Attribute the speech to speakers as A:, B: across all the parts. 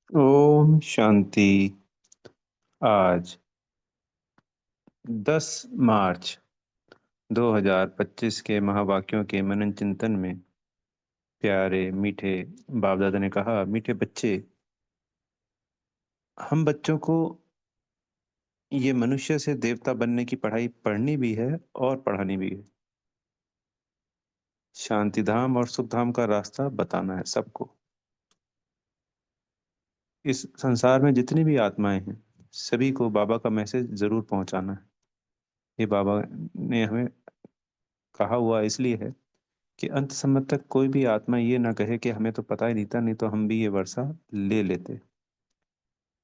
A: ओम शांति। आज 10 मार्च 2025 के महावाक्यों के मनन चिंतन में प्यारे मीठे बाप दादा ने कहा, मीठे बच्चे, हम बच्चों को ये मनुष्य से देवता बनने की पढ़ाई पढ़नी भी है और पढ़ानी भी है। शांति धाम और सुख धाम का रास्ता बताना है सबको। इस संसार में जितनी भी आत्माएं हैं, सभी को बाबा का मैसेज जरूर पहुंचाना है। ये बाबा ने हमें कहा हुआ इसलिए है कि अंत समय तक कोई भी आत्मा ये ना कहे कि हमें तो पता ही नहीं था, नहीं तो हम भी ये वर्षा ले लेते।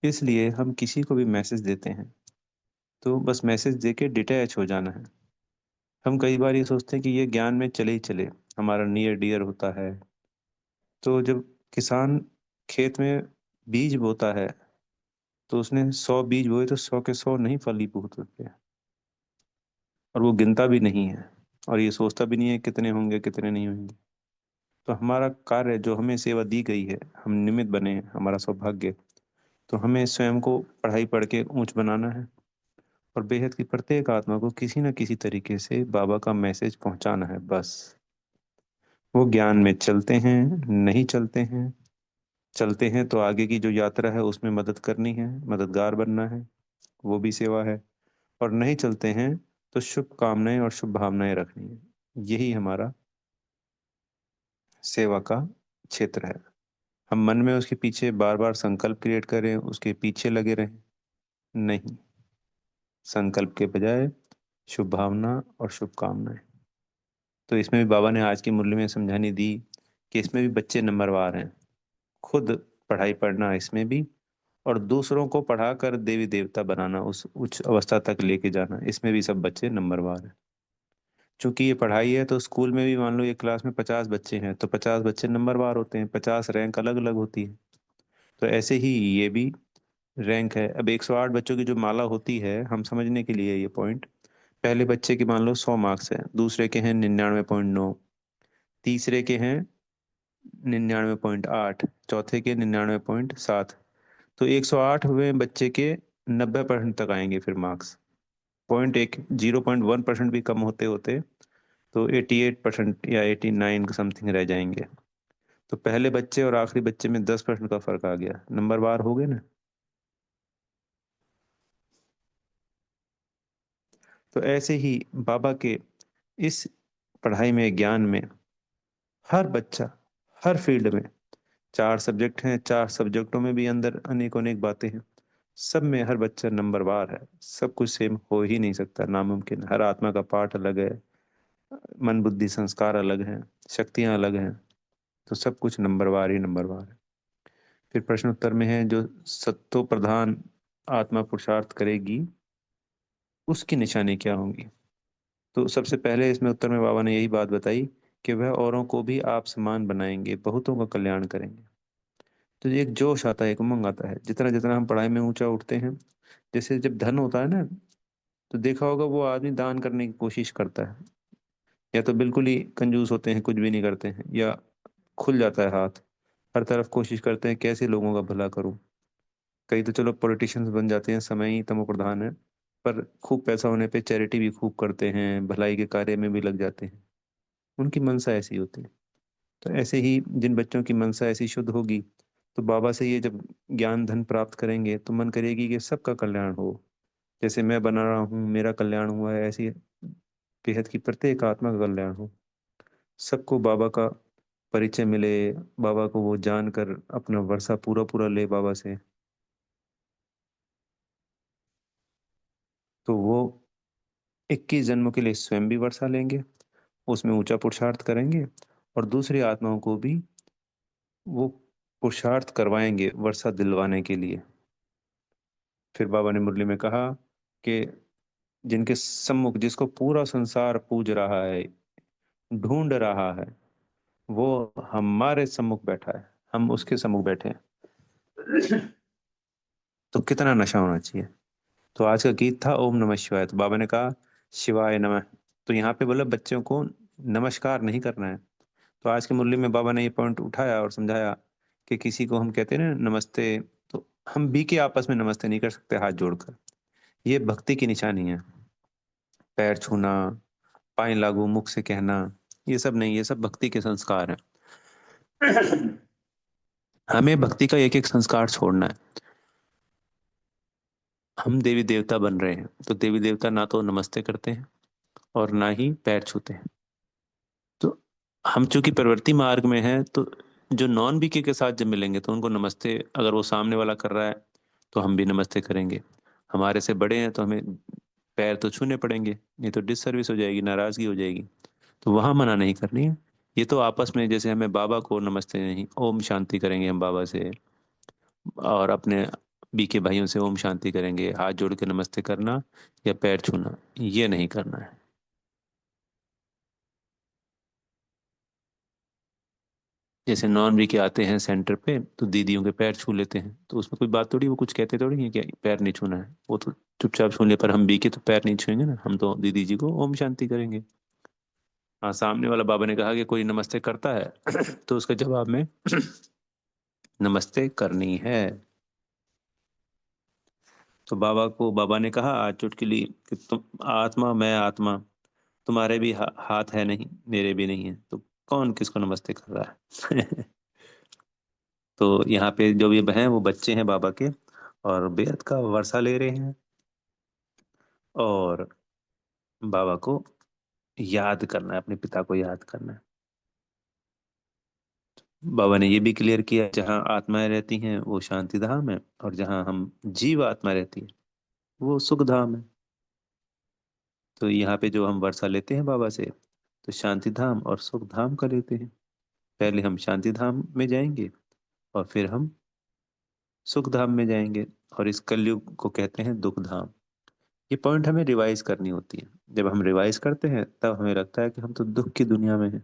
A: इसलिए हम किसी को भी मैसेज देते हैं तो बस मैसेज देके डिटैच हो जाना है। हम कई बार ये सोचते हैं कि ये ज्ञान में चले ही चले, हमारा नियर डियर होता है। तो जब किसान खेत में बीज बोता है तो उसने 100 बीज बोए तो 100 के 100 नहीं फल ही फूटते हैं। और वो गिनता भी नहीं है और ये सोचता भी नहीं है कितने होंगे कितने नहीं होंगे। तो हमारा कार्य जो हमें सेवा दी गई है, हम निमित्त बने हैं, हमारा सौभाग्य। तो हमें स्वयं को पढ़ाई पढ़ के ऊंच बनाना है और बेहद की प्रत्येक आत्मा को किसी न किसी तरीके से बाबा का मैसेज पहुंचाना है। बस वो ज्ञान में चलते हैं, नहीं चलते हैं, चलते हैं तो आगे की जो यात्रा है उसमें मदद करनी है, मददगार बनना है, वो भी सेवा है। और नहीं चलते हैं तो शुभ कामनाएं और शुभ भावनाएं रखनी है। यही हमारा सेवा का क्षेत्र है। हम मन में उसके पीछे बार बार संकल्प क्रिएट करें, उसके पीछे लगे रहें, नहीं। संकल्प के बजाय शुभ भावना और शुभकामनाएं। तो इसमें भी बाबा ने आज की मुरली में समझानी दी कि इसमें भी बच्चे नंबरवार हैं। खुद पढ़ाई पढ़ना इसमें भी, और दूसरों को पढ़ाकर देवी देवता बनाना, उस उच्च अवस्था तक लेके जाना, इसमें भी सब बच्चे नंबरवार हैं। चूंकि ये पढ़ाई है तो स्कूल में भी मान लो एक क्लास में 50 बच्चे हैं तो 50 बच्चे नंबरवार होते हैं, 50 रैंक अलग अलग होती है। तो ऐसे ही ये भी रैंक है। अब 108 बच्चों की जो माला होती है, हम समझने के लिए ये पॉइंट, पहले बच्चे के मान लो 100 मार्क्स है, दूसरे के हैं 99.9, तीसरे के हैं 99.8, चौथे के 99.7। तो 108वें बच्चे के 90% तक आएंगे फिर मार्क्स। पॉइंट एक 0.1% भी कम होते होते तो 88% या 89 समथिंग रह जाएंगे। तो पहले बच्चे और आखिरी बच्चे में 10% का फर्क आ गया, नंबरवार हो गए ना। तो ऐसे ही बाबा के इस पढ़ाई में, ज्ञान में, हर बच्चा हर फील्ड में, 4 सब्जेक्ट हैं, 4 सब्जेक्टों में भी अंदर अनेक अनेक बातें हैं, सब में हर बच्चा नंबरवार है। सब कुछ सेम हो ही नहीं सकता, नामुमकिन। हर आत्मा का पाठ अलग है, मन बुद्धि संस्कार अलग हैं, शक्तियां अलग हैं। तो सब कुछ नंबरवार ही नंबरवार है। फिर प्रश्न उत्तर में है, जो सत्तो प्रधान आत्मा पुरुषार्थ करेगी उसकी निशानी क्या होंगी। तो सबसे पहले इसमें उत्तर में बाबा ने यही बात बताई कि वह औरों को भी आप समान बनाएंगे, बहुतों का कल्याण करेंगे। तो ये एक जोश आता है, एक उमंग आता है, जितना जितना हम पढ़ाई में ऊंचा उठते हैं। जैसे जब धन होता है ना, तो देखा होगा वो आदमी दान करने की कोशिश करता है, या तो बिल्कुल ही कंजूस होते हैं, कुछ भी नहीं करते हैं, या खुल जाता है हाथ, हर तरफ कोशिश करते हैं कैसे लोगों का भला करूं। कई तो चलो पॉलिटिशियंस बन जाते हैं, समय ही तमो प्रधान है, पर खूब पैसा होने पे चैरिटी भी खूब करते हैं, भलाई के कार्य में भी लग जाते हैं। उनकी मनसा ऐसी होती है। तो ऐसे ही जिन बच्चों की मनसा ऐसी शुद्ध होगी, तो बाबा से ये जब ज्ञान धन प्राप्त करेंगे तो मन करेगी कि सबका कल्याण हो। जैसे मैं बना रहा हूँ, मेरा कल्याण हुआ है, ऐसी बेहद की प्रत्येक आत्मा का कल्याण हो। सबको बाबा का परिचय मिले, बाबा को वो जानकर अपना वर्षा पूरा पूरा ले बाबा से। तो वो 21 जन्मों के लिए स्वयं भी वर्षा लेंगे, उसमें ऊंचा पुरुषार्थ करेंगे, और दूसरी आत्माओं को भी वो पुरुषार्थ करवाएंगे वर्षा दिलवाने के लिए। फिर बाबा ने मुरली में कहा कि जिनके सम्मुख, जिसको पूरा संसार पूज रहा है, ढूंढ रहा है, वो हमारे सम्मुख बैठा है, हम उसके सम्मुख बैठे हैं। तो कितना नशा होना चाहिए। तो आज का गीत था ओम नमः शिवाय, तो बाबा ने कहा शिवाय नमः। तो यहाँ पे बोला बच्चों को नमस्कार नहीं करना है। तो आज की मुरली में बाबा ने ये पॉइंट उठाया और समझाया कि किसी को हम कहते हैं ना नमस्ते, तो हम भी के आपस में नमस्ते नहीं कर सकते हाथ जोड़कर। ये भक्ति की निशानी है। पैर छूना, पाए लागू, मुख से कहना, ये सब नहीं, ये सब भक्ति के संस्कार हैं। हमें भक्ति का एक एक संस्कार छोड़ना है। हम देवी देवता बन रहे हैं, तो देवी देवता ना तो नमस्ते करते हैं और ना ही पैर छूते हैं। तो हम चूंकि प्रवृत्ति मार्ग में हैं, तो जो नॉन बीके के साथ जब मिलेंगे तो उनको नमस्ते, अगर वो सामने वाला कर रहा है तो हम भी नमस्ते करेंगे। हमारे से बड़े हैं तो हमें पैर तो छूने पड़ेंगे, नहीं तो डिससर्विस हो जाएगी, नाराजगी हो जाएगी। तो वहां मना नहीं करनी है। ये तो आपस में, जैसे हमें बाबा को नमस्ते नहीं, ओम शांति करेंगे हम बाबा से, और अपने बीके भाइयों से ओम शांति करेंगे, हाथ जोड़ के नमस्ते करना या पैर छूना ये नहीं करना है। जैसे नॉन वी के आते हैं सेंटर पे तो दीदियों के पैर छू लेते हैं, तो उसमें कोई बात थोड़ी, वो कुछ कहते थोड़ी है कि पैर नहीं छूना है, वो तो चुपचाप छू ले। पर हम बी के तो पैर नहीं छूएंगे ना, हम तो दीदी जी को ओम शांति करेंगे। हाँ, सामने वाला बाबा ने कहा कि कोई नमस्ते करता है तो उसके जवाब में नमस्ते करनी है। तो बाबा ने कहा आज चुटकुली कि तुम आत्मा, मैं आत्मा, तुम्हारे भी हाथ है नहीं, मेरे भी नहीं है, तो कौन किसको नमस्ते कर रहा है? तो यहाँ पे जो भी हैं वो बच्चे हैं बाबा के, और बेहद का वर्षा ले रहे हैं, और बाबा को याद करना है, अपने पिता को याद करना है। बाबा ने ये भी क्लियर किया, जहाँ आत्माएं रहती हैं वो शांति धाम है, और जहाँ हम जीव आत्मा रहती है वो सुख धाम है। तो यहाँ पे जो हम वर्षा लेते हैं बाबा से, तो शांति धाम और सुख धाम का लेते हैं। पहले हम शांति धाम में जाएंगे और फिर हम सुख धाम में जाएंगे, और इस कलयुग को कहते हैं दुख धाम। ये पॉइंट हमें रिवाइज करनी होती है। जब हम रिवाइज करते हैं तब हमें लगता है कि हम तो दुख की दुनिया में हैं,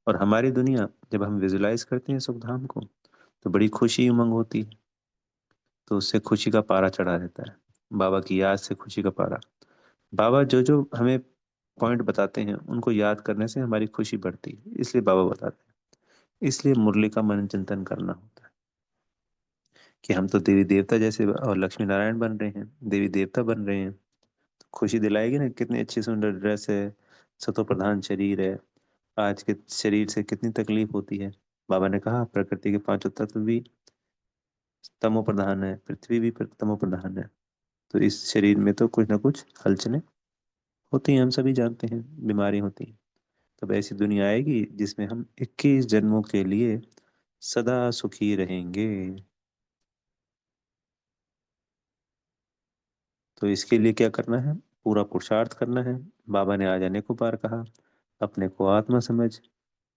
A: और हमारी दुनिया, जब हम विजुलाइज करते हैं सुख धाम को, तो बड़ी खुशी उमंग होती है। तो उससे खुशी का पारा चढ़ा रहता है, बाबा की याद से खुशी का पारा। बाबा जो जो हमें पॉइंट बताते हैं उनको याद करने से हमारी खुशी बढ़ती है, इसलिए बाबा बताते हैं। इसलिए मुरली का मनन चिंतन करना होता है कि हम तो देवी देवता जैसे और लक्ष्मी नारायण बन रहे हैं, देवी देवता बन रहे हैं। खुशी दिलाएगी ना, कितनी अच्छी सुंदर ड्रेस है, सतो प्रधान शरीर है। आज के शरीर से कितनी तकलीफ होती है। बाबा ने कहा प्रकृति के पांचों तत्व भी तमो प्रधान है, पृथ्वी भी तमो प्रधान है। तो इस शरीर में तो कुछ ना कुछ हलचलें होती हैं, हम सभी जानते हैं, बीमारी होती है। तब ऐसी दुनिया आएगी जिसमें हम 21 जन्मों के लिए सदा सुखी रहेंगे। तो इसके लिए क्या करना है? पूरा पुरुषार्थ करना है। बाबा ने आज अनेकों बार कहा, अपने को आत्मा समझ,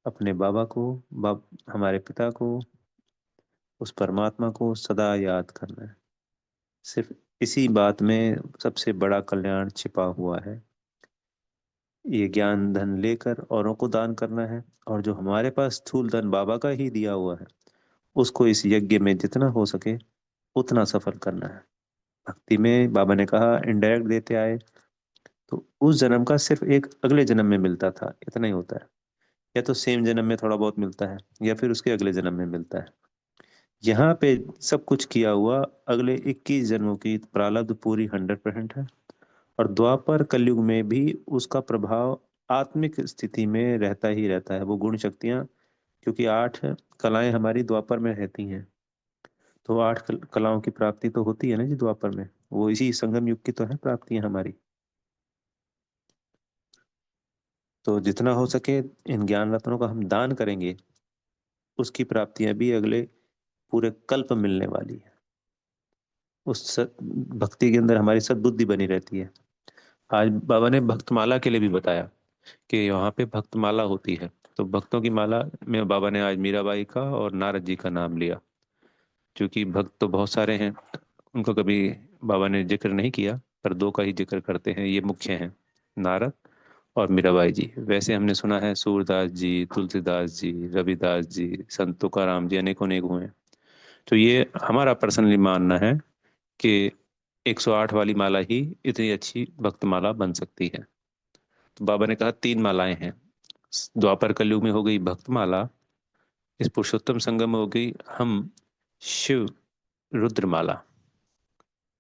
A: अपने बाबा को, हमारे पिता को, उस परमात्मा को सदा याद करना है। सिर्फ इसी बात में सबसे बड़ा कल्याण छिपा हुआ है। ये ज्ञान धन लेकर औरों को दान करना है, और जो हमारे पास स्थूल धन बाबा का ही दिया हुआ है उसको इस यज्ञ में जितना हो सके उतना सफल करना है। भक्ति में बाबा ने कहा इनडायरेक्ट देते आए, तो उस जन्म का सिर्फ एक अगले जन्म में मिलता था, इतना ही होता है। या तो सेम जन्म में थोड़ा बहुत मिलता है, या फिर उसके अगले जन्म में मिलता है। यहाँ पे सब कुछ किया हुआ अगले 21 जन्मों की प्रारब्ध पूरी 100% है। और द्वापर कलयुग में भी उसका प्रभाव आत्मिक स्थिति में रहता ही रहता है, वो गुण शक्तियाँ, क्योंकि 8 कलाएं हमारी द्वापर में रहती हैं। तो 8 कलाओं की प्राप्ति तो होती है ना जी द्वापर में, वो इसी संगम युग की तो है प्राप्तियां हमारी। तो जितना हो सके इन ज्ञान रत्नों का हम दान करेंगे, उसकी प्राप्तियां भी अगले पूरे कल्प मिलने वाली है। भक्ति के अंदर हमारी सद्बुद्धि बनी रहती है। आज बाबा ने भक्तमाला के लिए भी बताया कि वहाँ पे भक्तमाला होती है। तो भक्तों की माला में बाबा ने आज मीराबाई का और नारद जी का नाम लिया। क्योंकि भक्त तो बहुत सारे हैं, उनको कभी बाबा ने जिक्र नहीं किया, पर दो का ही जिक्र करते हैं, ये मुख्य हैं, नारद और मीराबाई जी। वैसे हमने सुना है सूरदास जी, तुलसीदास जी, रविदास जी, संत तुकाराम जी, अनेकों अनेक हुए हैं। तो ये हमारा पर्सनली मानना है कि 108 वाली माला ही इतनी अच्छी भक्त माला बन सकती है। तो बाबा ने कहा 3 मालाएं हैं। द्वापर कलयुग में हो गई भक्त माला, इस पुरुषोत्तम संगम में हो गई हम शिव रुद्रमाला,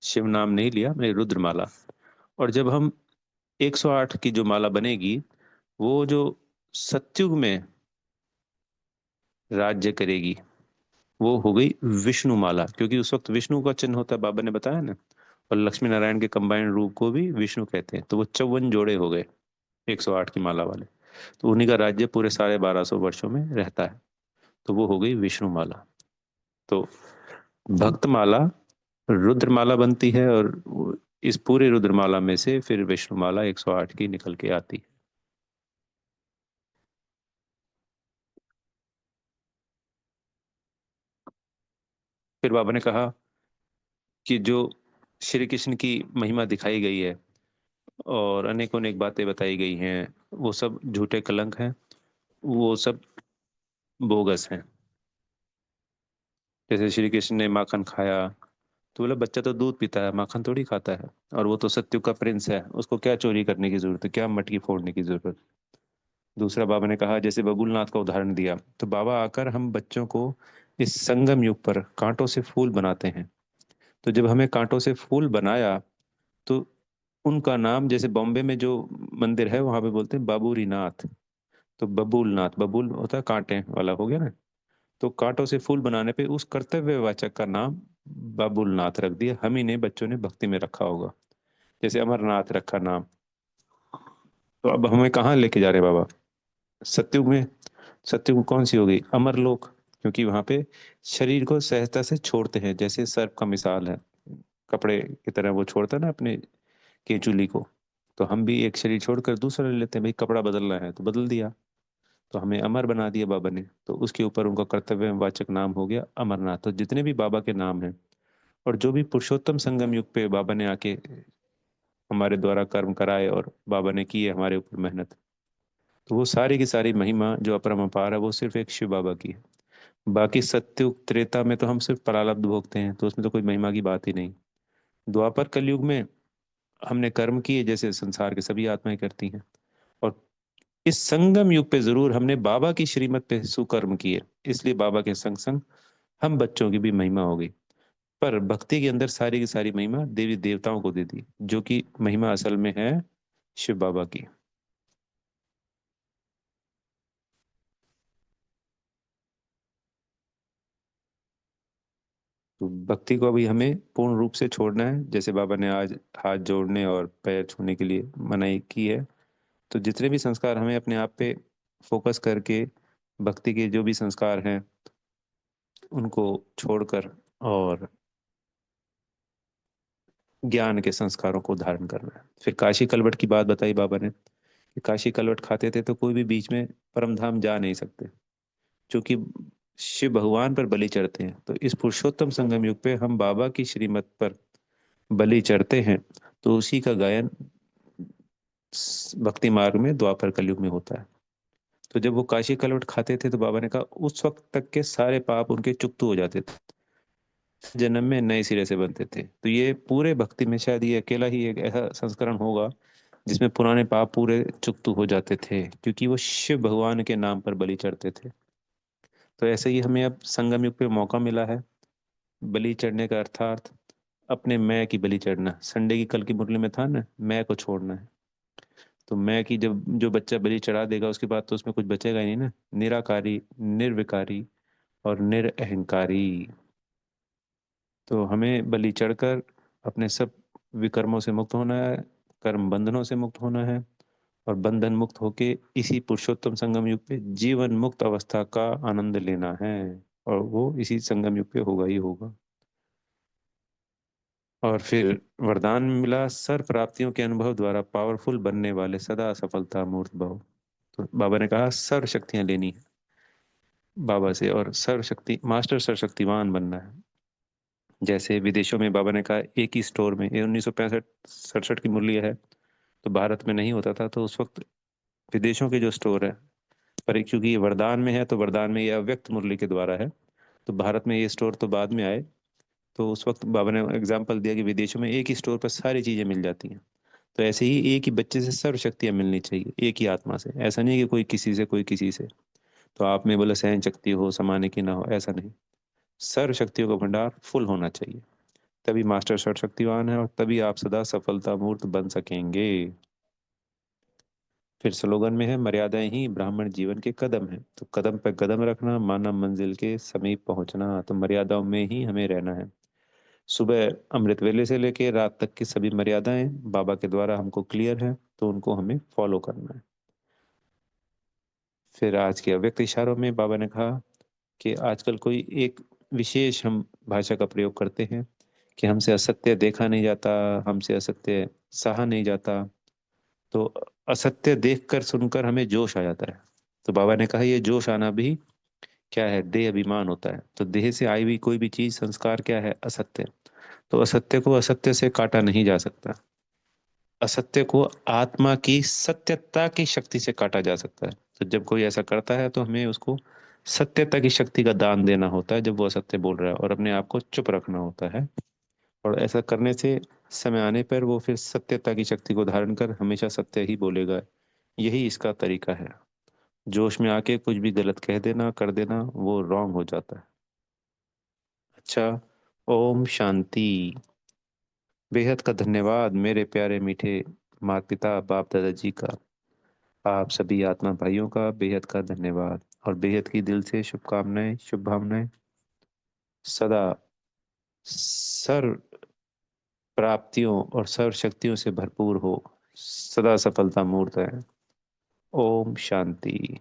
A: शिव नाम नहीं लिया मैंने, रुद्रमाला। और जब हम 108 की जो माला बनेगी, वो जो सत्युग में राज्य करेगी, वो हो गई विष्णु माला, क्योंकि उस वक्त विष्णु का चिन्ह होता है, बाबा ने बताया ना। और लक्ष्मी नारायण के कंबाइंड रूप को भी विष्णु कहते हैं, तो वो 54 जोड़े हो गए 108 की माला वाले। तो उन्हीं का राज्य पूरे 1250 वर्षों में रहता है, तो वो हो गई विष्णु माला। तो भक्तमाला रुद्रमाला बनती है, और इस पूरे रुद्रमाला में से फिर विष्णुमाला 108 की निकल के आती है। फिर बाबा ने कहा कि जो श्री कृष्ण की महिमा दिखाई गई है और अनेकों अनेक बातें बताई गई हैं, वो सब झूठे कलंक हैं, वो सब बोगस हैं। जैसे श्री कृष्ण ने माखन खाया, तो बोला बच्चा तो दूध पीता है, माखन थोड़ी खाता है, और वो तो सत्युग का प्रिंस है, उसको क्या चोरी करने की जरूरत है, क्या मटकी फोड़ने की जरूरत। दूसरा बाबा ने कहा, जैसे बबूलनाथ का उदाहरण दिया, तो बाबा आकर हम बच्चों को इस संगम युग पर कांटों से फूल बनाते हैं। तो जब हमें कांटों से फूल बनाया, तो उनका नाम, जैसे बॉम्बे में जो मंदिर है वहां पे बोलते हैं बाबूरी नाथ, तो बबूलनाथ, बबूल होता है कांटे वाला, हो गया ना। तो कांटों से फूल बनाने पे उस कर्तव्यवाचक का नाम बाबुलनाथ रख दिया, हम ही ने, बच्चों ने भक्ति में रखा होगा, जैसे अमरनाथ रखा नाम। तो अब हमें कहाँ लेके जा रहे हैं बाबा? सत्युग में। सत्युग में कौन सी हो गई? अमरलोक, क्योंकि वहां पे शरीर को सहजता से छोड़ते हैं, जैसे सर्प का मिसाल है, कपड़े की तरह वो छोड़ता है ना अपने केचुली को। तो हम भी एक शरीर छोड़कर दूसरा ले लेते हैं, भाई कपड़ा बदलना है तो बदल दिया। तो हमें अमर बना दिया बाबा ने, तो उसके ऊपर उनका कर्तव्यवाचक नाम हो गया अमरनाथ। तो जितने भी बाबा के नाम हैं, और जो भी पुरुषोत्तम संगम युग पे बाबा ने आके हमारे द्वारा कर्म कराए और बाबा ने की है हमारे ऊपर मेहनत, तो वो सारी की सारी महिमा जो अपरंपार है, वो सिर्फ एक शिव बाबा की है। बाकी सत्युग त्रेता में तो हम सिर्फ प्रारब्ध भोगते हैं, तो उसमें तो कोई महिमा की बात ही नहीं। द्वापर कलयुग में हमने कर्म किए जैसे संसार के सभी आत्माएं करती हैं, और इस संगम युग पे जरूर हमने बाबा की श्रीमत पे सुकर्म किए, इसलिए बाबा के संग संग हम बच्चों की भी महिमा हो गई। पर भक्ति के अंदर सारी की सारी महिमा देवी देवताओं को दे दी, जो कि महिमा असल में है शिव बाबा की। तो भक्ति को अभी हमें पूर्ण रूप से छोड़ना है, जैसे बाबा ने आज हाथ जोड़ने और पैर छूने के लिए मनाही की है। तो जितने भी संस्कार हमें अपने आप पे फोकस करके, भक्ति के जो भी संस्कार हैं उनको छोड़कर, और ज्ञान के संस्कारों को धारण करना है। फिर काशी कलवट की बात बताई बाबा ने, कि काशी कलवट खाते थे तो कोई भी बीच में परम धाम जा नहीं सकते, क्योंकि शिव भगवान पर बलि चढ़ते हैं। तो इस पुरुषोत्तम संगम युग पे हम बाबा की श्रीमत पर बलि चढ़ते हैं, तो उसी का गायन भक्ति मार्ग में द्वापर कलयुग में होता है। तो जब वो काशी कलवट खाते थे, तो बाबा ने कहा उस वक्त तक के सारे पाप उनके चुकता हो जाते थे, जन्म में नए सिरे से बनते थे। तो ये पूरे भक्ति में शायद ये अकेला ही एक ऐसा संस्करण होगा जिसमें पुराने पाप पूरे चुकतू हो जाते थे, क्योंकि वो शिव भगवान के नाम पर बलि चढ़ते थे। तो ऐसे ही हमें अब संगम युग पे मौका मिला है बलि चढ़ने का, अर्थात अपने मैं की बलि चढ़ना। संडे की कल की मुरली में था ना, मैं को छोड़ना है। तो मैं की जब जो बच्चा बलि चढ़ा देगा, उसके बाद तो उसमें कुछ बचेगा ही नहीं ना। निराकारी, निर्विकारी और निरअहंकारी। तो हमें बलि चढ़कर अपने सब विकर्मों से मुक्त होना है, कर्म बंधनों से मुक्त होना है, और बंधन मुक्त होके इसी पुरुषोत्तम संगम युग पे जीवन मुक्त अवस्था का आनंद लेना है। और वो इसी संगम युग पे होगा ही होगा। और फिर वरदान मिला, सर प्राप्तियों के अनुभव द्वारा पावरफुल बनने वाले सदा सफलता मूर्त भव। तो बाबा ने कहा सर्व शक्तियां लेनी है बाबा से, और सर्व शक्ति मास्टर सर्वशक्तिवान बनना है। जैसे विदेशों में बाबा ने कहा एक ही स्टोर में, ये 1965 67 की मुरली है, तो भारत में नहीं होता था, तो उस वक्त विदेशों के जो स्टोर है, पर क्योंकि ये वरदान में है, तो वरदान में ये अव्यक्त मुरली के द्वारा है, तो भारत में ये स्टोर तो बाद में आए। तो उस वक्त बाबा ने एग्जाम्पल दिया कि विदेशों में एक ही स्टोर पर सारी चीजें मिल जाती हैं। तो ऐसे ही एक ही बच्चे से सर्व शक्तियां मिलनी चाहिए, एक ही आत्मा से। ऐसा नहीं है कि कोई किसी से कोई किसी से। तो आप में बोले सहन शक्ति हो, समाने की ना हो, ऐसा नहीं। सर्व शक्तियों का भंडार फुल होना चाहिए, तभी मास्टर सर्वशक्तिवान है और तभी आप सदा सफलता मूर्त बन सकेंगे। फिर स्लोगन में है, मर्यादाएं ही ब्राह्मण जीवन के कदम है। तो कदम पे कदम रखना, मानव मंजिल के समीप पहुंचना, तो मर्यादाओं में ही हमें रहना है। सुबह अमृत वेले से लेके रात तक की सभी मर्यादाएं बाबा के द्वारा हमको क्लियर है, तो उनको हमें फॉलो करना है। फिर आज के अव्यक्त इशारों में बाबा ने कहा कि आजकल कोई एक विशेष हम भाषा का प्रयोग करते हैं कि हमसे असत्य देखा नहीं जाता, हमसे असत्य सहा नहीं जाता। तो असत्य देखकर सुनकर हमें जोश आ जाता है। तो बाबा ने कहा ये जोश आना भी क्या है, देह अभिमान होता है। तो देह से आई हुई कोई भी चीज, संस्कार क्या है, असत्य। तो असत्य को असत्य से काटा नहीं जा सकता। असत्य को आत्मा की सत्यता की शक्ति से काटा जा सकता है। तो जब कोई ऐसा करता है तो हमें उसको सत्यता की शक्ति का दान देना होता है, जब वो असत्य बोल रहा है, और अपने आप को चुप रखना होता है। और ऐसा करने से समय आने पर वो फिर सत्यता की शक्ति को धारण कर हमेशा सत्य ही बोलेगा। यही इसका तरीका है। जोश में आके कुछ भी गलत कह देना, कर देना, वो रॉन्ग हो जाता है। अच्छा, ओम शांति। बेहद का धन्यवाद मेरे प्यारे मीठे माता पिता बाप दादाजी का। आप सभी आत्मा भाइयों का बेहद का धन्यवाद, और बेहद की दिल से शुभकामनाएं, शुभ भावनाएं। सदा सर्व प्राप्तियों और सर्व शक्तियों से भरपूर हो, सदा सफलता मूर्त है। ओम शांति।